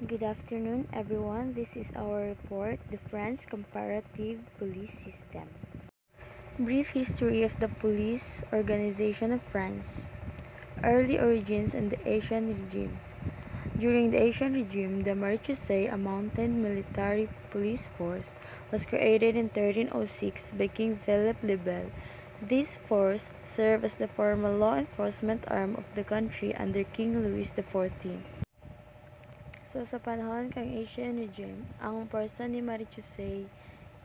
Good afternoon, everyone. This is our report, the France Comparative Police System. Brief history of the police organization of France. Early origins in the Asian regime. During the Asian regime, the Marechaussee, a mounted military police force, was created in 1306 by King Philippe le Bel. This force served as the formal law enforcement arm of the country under King Louis XIV. So, sa panahon kang Asian regime, ang person ni Marechaussee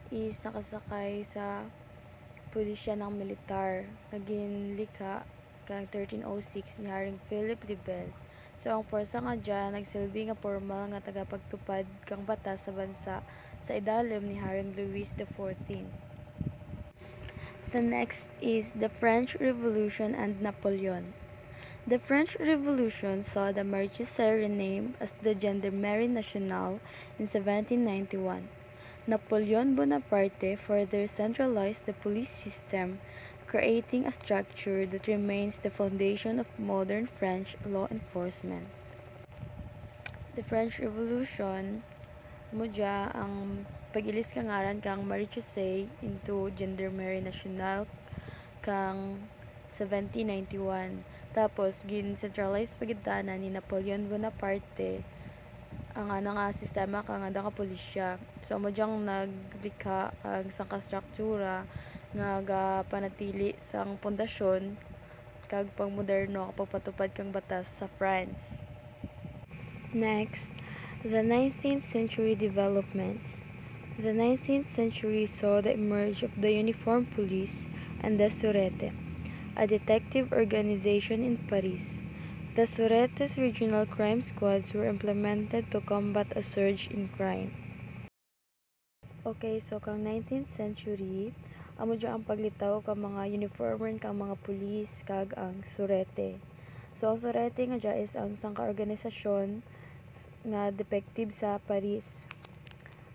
is nakasakay sa pulisya ng militar. Naging likha kang 1306 ni Haring Philippe le Bel. So, ang porsa nga dyan, nagsilbi nga formal nga tagapagtupad kang batas sa bansa sa idalim ni Haring Louis XIV. The next is the French Revolution and Napoleon. The French Revolution saw the Marechaussee renamed as the Gendarmerie Nationale in 1791. Napoleon Bonaparte further centralized the police system, creating a structure that remains the foundation of modern French law enforcement. The French Revolution, mudya ang pag-ilis kang ngaran kang Marechaussee into Gendarmerie Nationale kang 1791. Tapos, gin-centralize pagitana ni Napoleon Bonaparte ang nga sistema kang nga kapulisya. So, mo dyang naglikha ang isang kastruktura nga panatili sang pundasyon kag pangmoderno kapag patupad kang batas sa France. Next, the 19th century developments. The 19th century saw the emerge of the uniformed police and the Sûreté, a detective organization in Paris. The Sûreté's regional crime squads were implemented to combat a surge in crime. Okay, so kang 19th century, amo dyan ang paglitaw kang mga uniformed kang mga pulis kag ang Sûreté. So ang Sûreté nga dyan is ang isang ka-organisasyon nga detective sa Paris.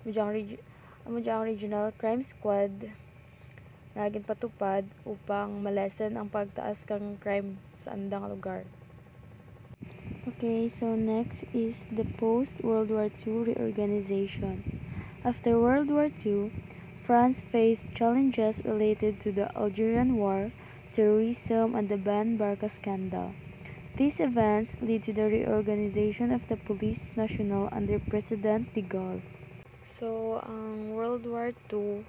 Amo dyan ang regional crime squad nga ginpatupad upang malesen ang pagtaas kang crime sa andang lugar. Okay, so next is the post-World War II reorganization. After World War II, France faced challenges related to the Algerian War, terrorism, and the Ban Barca scandal. These events lead to the reorganization of the Police Nationale under President de Gaulle. So, ang World War II,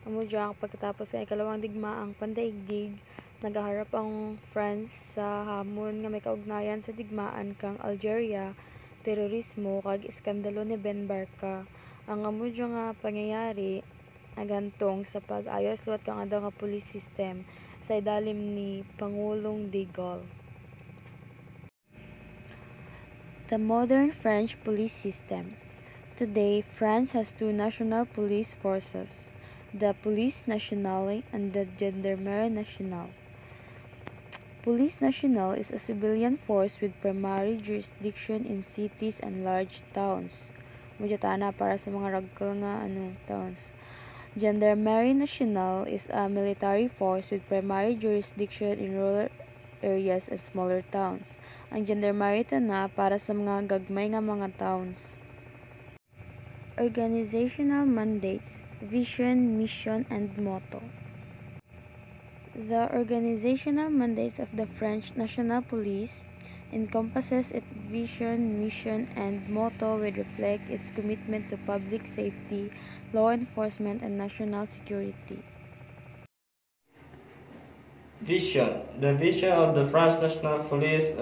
amo dyan pagkatapos sa ikalawang digmaang pandaigdig, nagaharap ang France sa hamon nga may kaugnayan sa digmaan kang Algeria, terorismo kag iskandalo ni Ben Barca. Ang amo dyan nga pangyayari agantong sa pag-ayos luwat kang nga police system sa idalim ni Pangulong de Gaulle. The modern French police system. Today, France has two national police forces, the Police Nationale and the Gendarmerie Nationale. Police Nationale is a civilian force with primary jurisdiction in cities and large towns. Mujatana para sa mga ragkal nga towns. Gendarmerie Nationale is a military force with primary jurisdiction in rural areas and smaller towns. Ang Gendarmerie na para sa mga gagmay nga mga towns. Organizational mandates, vision, mission, and motto. The organizational mandates of the French National Police encompasses its vision, mission, and motto which reflect its commitment to public safety, law enforcement, and national security. Vision. The vision of the French National Police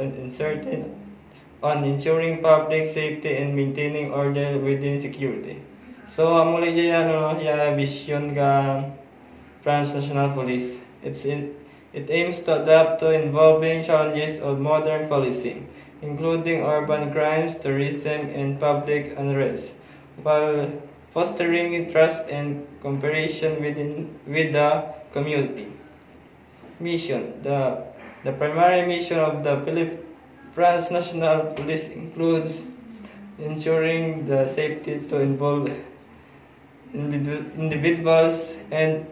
on ensuring public safety and maintaining order within security. So, muli dyan vision ka France National Police. It aims to adapt to evolving challenges of modern policing, including urban crimes, terrorism, and public unrest, while fostering trust and cooperation with the community. Mission. The primary mission of the France National Police includes ensuring the safety to involve individuals and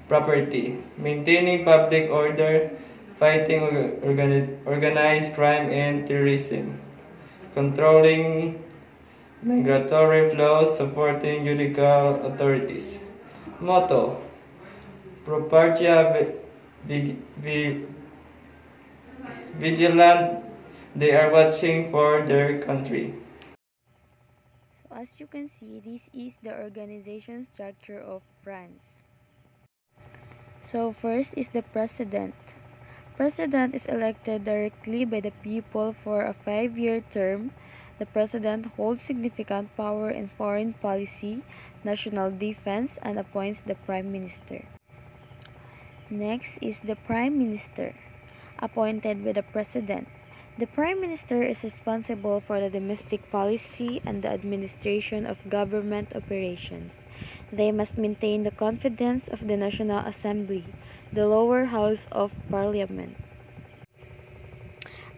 property, maintaining public order, fighting organized crime and terrorism, controlling migratory flows, supporting judicial authorities. Motto: Propartia vigilant, they are watching for their country. So as you can see, this is the organization structure of France. So first is the president. President is elected directly by the people for a 5-year term. The president holds significant power in foreign policy, national defense, and appoints the prime minister. Next is the prime minister, appointed by the president. The prime minister is responsible for the domestic policy and the administration of government operations. They must maintain the confidence of the National Assembly, the lower house of parliament.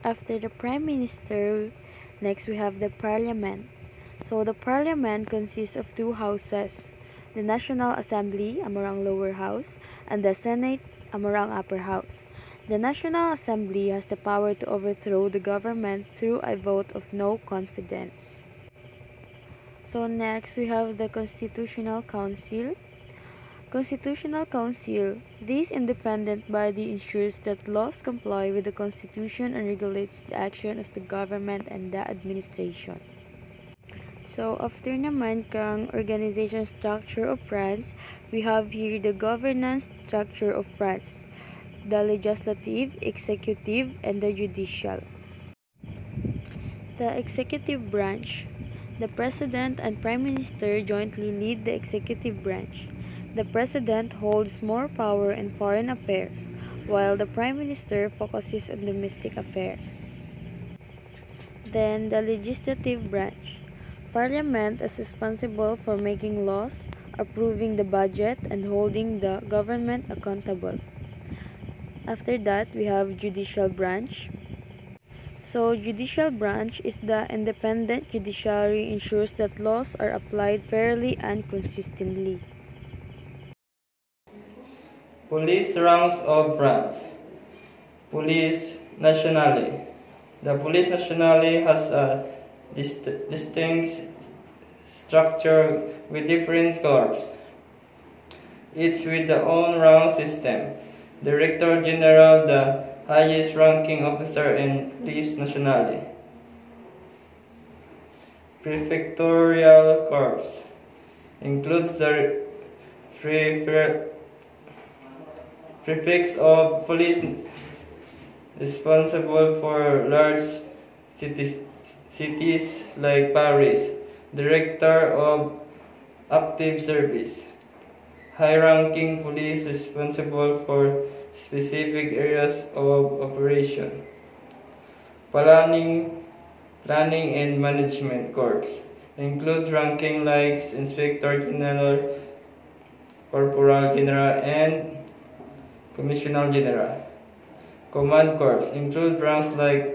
After the prime minister, next we have the parliament. So the parliament consists of 2 houses, the National Assembly, Amarang lower house, and the Senate, Amarang upper house. The National Assembly has the power to overthrow the government through a vote of no confidence. So next we have the Constitutional Council. Constitutional Council. This independent body ensures that laws comply with the Constitution and regulates the action of the government and the administration. So after naman kang organization structure of France, we have here the governance structure of France, the legislative, executive, and the judicial. The executive branch. The president and prime minister jointly lead the executive branch. The president holds more power in foreign affairs, while the prime minister focuses on domestic affairs. Then the legislative branch. Parliament is responsible for making laws, approving the budget, and holding the government accountable. After that, we have judicial branch. So, judicial branch is the independent judiciary ensures that laws are applied fairly and consistently. Police ranks of France. Police nationale. The police nationale has a distinct structure with different corps, each with their own rank system. Director General, the highest ranking officer in Police Nationale. Prefectorial Corps includes the prefects of police responsible for large cities like Paris, Director of Active Service, high-ranking police responsible for specific areas of operation, Planning and Management Corps, includes ranking like Inspector General, Corporal General, and Commissioner General. Command Corps include ranks like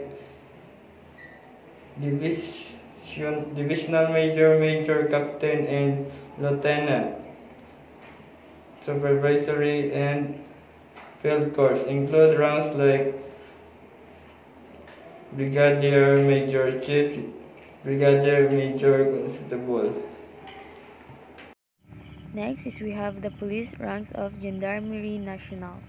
Divisional Major, Major, Captain, and Lieutenant. Supervisory and Field Corps include ranks like Brigadier Major, Chief, Brigadier Major, Constable. Next is we have the police ranks of Gendarmerie Nationale.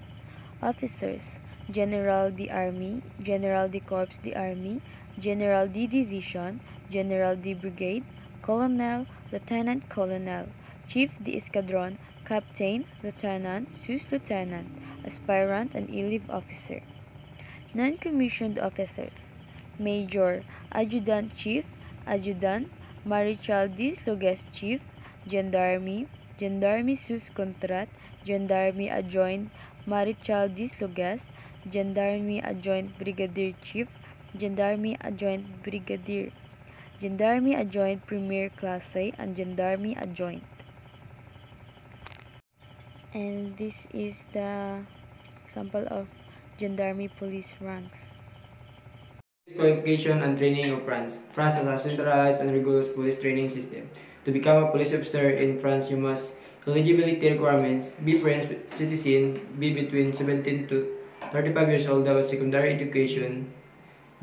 Officers: General d'Armée, General de Corps d'Armée, General de Division, General de Brigade, Colonel, Lieutenant Colonel, Chief d'Escadron, Captain, Lieutenant, Sous-Lieutenant, Aspirant, and Elite Officer. Non-commissioned officers: Major, Adjutant Chief, Adjutant, Marichal des Loges Chief, Gendarme, Gendarme Sous Contrat, Gendarme Adjoint, Marichal des Loges, Gendarme Adjoint Brigadier Chief, Gendarme Adjoint Brigadier, Gendarme Adjoint Premier Classe, and Gendarme Adjoint. And this is the example of Gendarme police ranks. Qualification and training of France. France has a centralized and rigorous police training system. To become a police officer in France, you must eligibility requirements: be French citizen, be between 17 to 35 years old, have a secondary education,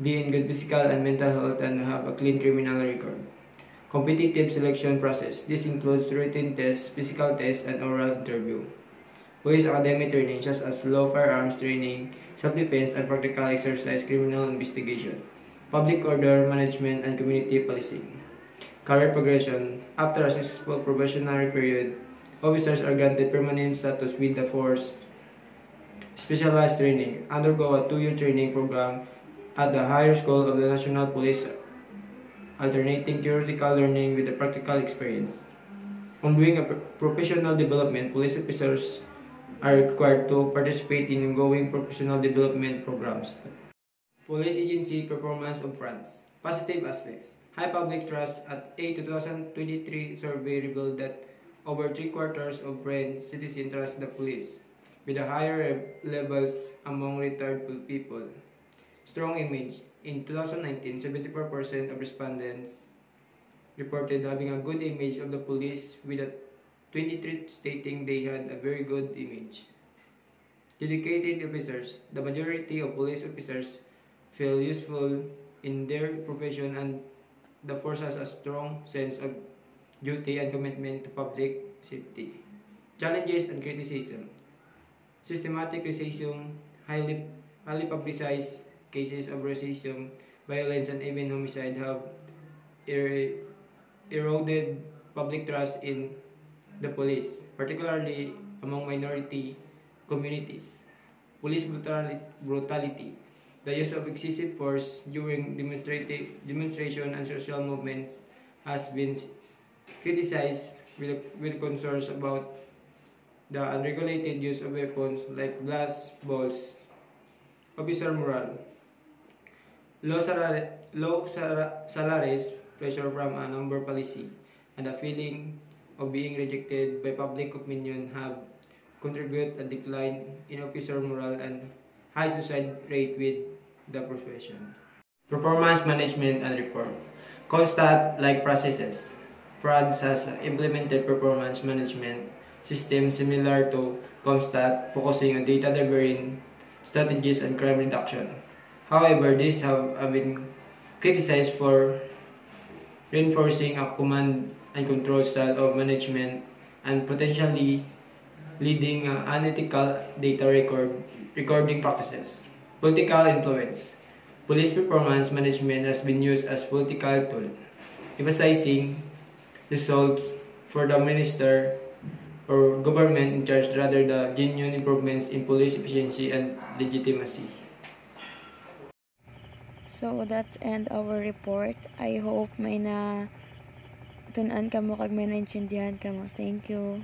be in good physical and mental health, and have a clean criminal record. Competitive selection process. This includes written tests, physical tests, and oral interview. Police academic training such as law, firearms training, self-defense, and practical exercise criminal investigation. Public order management and community policing. Career progression. After a successful probationary period, officers are granted permanent status with the force. Specialized training. Undergo a 2-year training program at the higher school of the National Police, alternating theoretical learning with the practical experience. Ongoing professional development. Police officers are required to participate in ongoing professional development programs. Police agency performance of France. Positive aspects. High public trust. At a 2023 survey revealed that over 3/4 of French citizens trust the police, with a higher levels among retired people. Strong image. In 2019, 74% of respondents reported having a good image of the police, with a 23 stating they had a very good image. Dedicated officers. The majority of police officers feel useful in their profession, and the force has a strong sense of duty and commitment to public safety. Challenges and criticism. Systematic racism, highly publicized cases of racism, violence, and even homicide have eroded public trust in the police, particularly among minority communities. Police brutality. The use of excessive force during demonstration and social movements has been criticized, with concerns about the unregulated use of weapons like glass balls. Officer morale. Low salaries, pressure from a number policy, and a feeling of being rejected by public opinion have contributed a decline in officer morale and high suicide rate with the profession. Performance management and reform. Constat-like processes. France has implemented performance management system similar to Comstat, focusing on data-driven strategies and crime reduction. However, these have been criticized for reinforcing a command and control style of management and potentially leading unethical data recording practices. Political influence. Police performance management has been used as political tool, emphasizing results for the minister or government in charge rather than genuine improvements in police efficiency and legitimacy. So that's end our report. I hope may na tunan ka mo kag may naintindihan ka mo. Thank you.